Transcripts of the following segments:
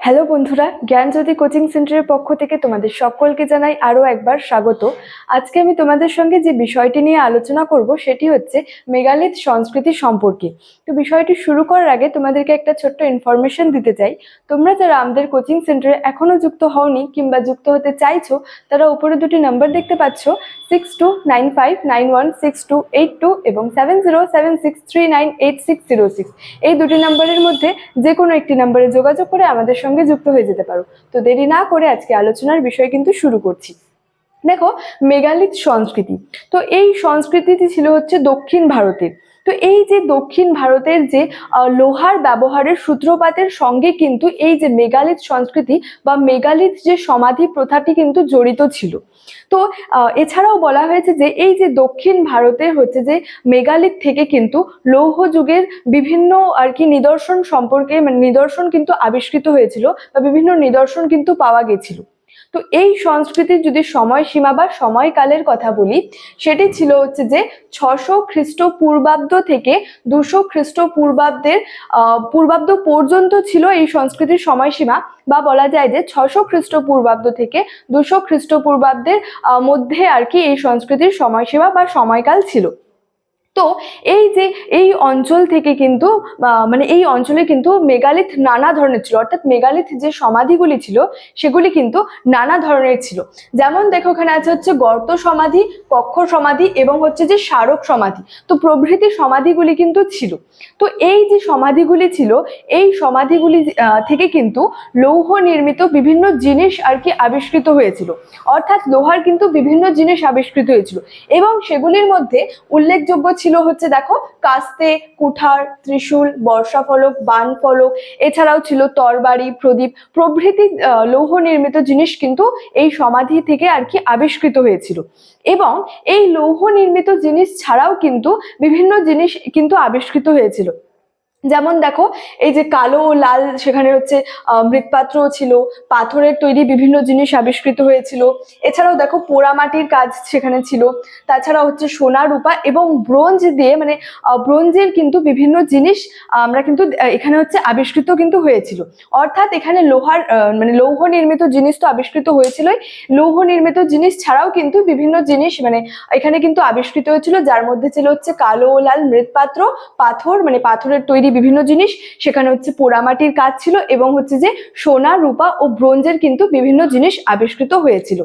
Hello বন্ধুরা, জ্ঞানজ্যোতি coaching সেন্টারের পক্ষ থেকে তোমাদের সকলকে জানাই আরও একবার স্বাগত। আজকে আমি তোমাদের সঙ্গে যে বিষয়টি নিয়ে আলোচনা করব সেটি হচ্ছে মেগালিথ সংস্কৃতি সম্পর্কে। তো বিষয়টি শুরু করার আগে তোমাদেরকে একটা ছোট্ট ইনফরমেশন দিতে চাই। তোমরা যারা আমাদের কোচিং সেন্টারে এখনো যুক্ত হওনি কিংবা যুক্ত হতে চাইছো, তারা উপরে দুটি নাম্বার দেখতে পাচ্ছ, 6295916282 এবং 7076398606। এই দুটি নাম্বারের মধ্যে যে কোনো একটি নাম্বারে যোগাযোগ করে আমাদের সঙ্গে যুক্ত হয়ে যেতে পারো। তো দেরি না করে আজকে আলোচনার বিষয় কিন্তু শুরু করছি। দেখো, মেগালিথ সংস্কৃতি, তো এই সংস্কৃতিটি ছিল হচ্ছে দক্ষিণ ভারতের। তো এই যে দক্ষিণ ভারতের যে লোহার ব্যবহারের সূত্রপাতের সঙ্গে কিন্তু এই যে মেগালিথ সংস্কৃতি বা মেগালিথ যে সমাধি প্রথাটি কিন্তু জড়িত ছিল। তো এছাড়াও বলা হয়েছে যে এই যে দক্ষিণ ভারতের হচ্ছে যে মেগালিথ থেকে কিন্তু লৌহ যুগের বিভিন্ন আর কি নিদর্শন সম্পর্কে নিদর্শন কিন্তু আবিষ্কৃত হয়েছিল বা বিভিন্ন নিদর্শন কিন্তু পাওয়া গেছিল। তো এই সংস্কৃতির যদি সময়সীমা বা সময়কালের কথা বলি, সেটি ছিল হচ্ছে যে 600 খ্রিস্টপূর্বাব্দ থেকে 200 খ্রিস্টপূর্বাব্দের পূর্বাব্দ পর্যন্ত ছিল এই সংস্কৃতির সময়সীমা, বা বলা যায় যে 600 খ্রিস্টপূর্বাব্দ থেকে 200 খ্রিস্টপূর্বাব্দের মধ্যে আর কি এই সংস্কৃতির সময়সীমা বা সময়কাল ছিল। তো এই যে এই অঞ্চল থেকে কিন্তু এই অঞ্চলে কিন্তু মেগালিথ নানা ধরনের ছিল, অর্থাৎ মেগালিথ যে সমাধিগুলি ছিল সেগুলি কিন্তু নানা ধরনের ছিল। যেমন দেখো, ওখানে আছে হচ্ছে গর্ত সমাধি, কক্ষ সমাধি এবং হচ্ছে যে স্মারক সমাধি, তো প্রভৃতি সমাধিগুলি কিন্তু ছিল। তো এই যে সমাধিগুলি ছিল, এই সমাধিগুলি থেকে কিন্তু লৌহ নির্মিত বিভিন্ন জিনিস আর কি আবিষ্কৃত হয়েছিল, অর্থাৎ লোহার কিন্তু বিভিন্ন জিনিস আবিষ্কৃত হয়েছিল এবং সেগুলির মধ্যে উল্লেখযোগ্য ছিল হচ্ছে দেখো, কাস্তে, কুঠার, ত্রিশূল, বর্ষা ফলক, বান ফলক, এছাড়াও ছিল তরবারি, প্রদীপ প্রভৃতি লৌহ নির্মিত জিনিস কিন্তু এই সমাধি থেকে আর কি আবিষ্কৃত হয়েছিল। এবং এই লৌহ নির্মিত জিনিস ছাড়াও কিন্তু বিভিন্ন জিনিস কিন্তু আবিষ্কৃত হয়েছিল। যেমন দেখো, এই যে কালো ও লাল সেখানে হচ্ছে মৃৎপাত্রও ছিল, পাথরের তৈরি বিভিন্ন জিনিস আবিষ্কৃত হয়েছিল। এছাড়াও দেখো, পোড়ামাটির কাজ সেখানে ছিল। তাছাড়া হচ্ছে সোনা, রূপা এবং ব্রোঞ্জ দিয়ে ব্রোঞ্জের কিন্তু বিভিন্ন জিনিস আমরা কিন্তু এখানে হচ্ছে আবিষ্কৃত কিন্তু হয়েছিল। অর্থাৎ এখানে লোহার লৌহ নির্মিত জিনিস তো আবিষ্কৃত হয়েছিলই, লৌহ নির্মিত জিনিস ছাড়াও কিন্তু বিভিন্ন জিনিস এখানে কিন্তু আবিষ্কৃত হয়েছিল, যার মধ্যে ছিল হচ্ছে কালো ও লাল মৃৎপাত্র, পাথর পাথরের তৈরি বিভিন্ন জিনিস, সেখানে হচ্ছে পোড়ামাটির কাজ ছিল এবং হচ্ছে যে সোনা, রূপা ও ব্রোঞ্জের কিন্তু বিভিন্ন জিনিস আবিষ্কৃত হয়েছিল।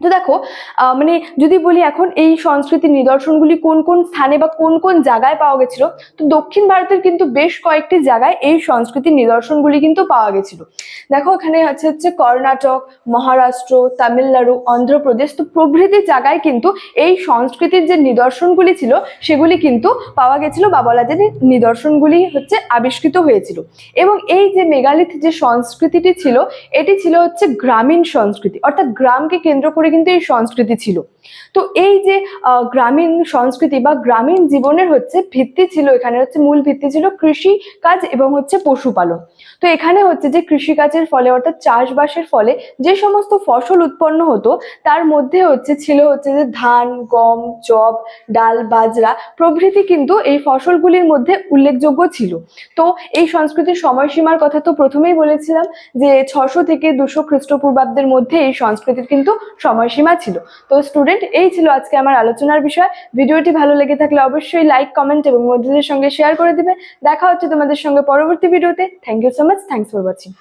তো দেখো, যদি বলি এখন এই সংস্কৃতির নিদর্শনগুলি কোন কোন স্থানে বা কোন কোন জায়গায় পাওয়া গেছিল, তো দক্ষিণ ভারতের কিন্তু বেশ কয়েকটি জায়গায় এই সংস্কৃতির নিদর্শনগুলি কিন্তু পাওয়া গেছিল। দেখো, এখানে হচ্ছে কর্ণাটক, মহারাষ্ট্র, তামিলনাড়ু, অন্ধ্রপ্রদেশ, তো প্রভৃতি জায়গায় কিন্তু এই সংস্কৃতির যে নিদর্শনগুলি ছিল সেগুলি কিন্তু পাওয়া গেছিল, বা বলা যায় নিদর্শনগুলি হচ্ছে আবিষ্কৃত হয়েছিল। এবং এই যে মেগালিথ যে সংস্কৃতিটি ছিল, এটি ছিল হচ্ছে গ্রামীণ সংস্কৃতি, অর্থাৎ গ্রামকে কেন্দ্র করে কিন্তু এই সংস্কৃতি ছিল। তো এই যে গ্রামীণ সংস্কৃতি বা গ্রামীণ জীবনের হচ্ছে ভিত্তি ছিল, এখানে হচ্ছে মূল ভিত্তি ছিল কৃষি কাজ এবং হচ্ছে পশুপালন। তো এখানে হচ্ছে যে কৃষিকাজের ফলে অর্থাৎ চাষবাসের ফলে যে সমস্ত ফসল উৎপন্ন হতো তার মধ্যে ছিল হচ্ছে যে ধান, গম, যব, ডাল, বাজরা প্রভৃতি কিন্তু এই ফসলগুলির মধ্যে উল্লেখযোগ্য ছিল। তো এই সংস্কৃতির সময়সীমার কথা তো প্রথমেই বলেছিলাম যে 600 থেকে 200 খ্রিস্টপূর্বাব্দের মধ্যে এই সংস্কৃতির কিন্তু সময়সীমা ছিল। তো স্টুডেন্ট, এই ছিল আজকে আমার আলোচনার বিষয়। ভিডিওটি ভালো লেগে থাকলে অবশ্যই লাইক, কমেন্ট এবং বন্ধুদের সঙ্গে শেয়ার করে দিবে। দেখা হচ্ছে তোমাদের সঙ্গে পরবর্তী ভিডিওতে। Thank you so much. Thanks for watching.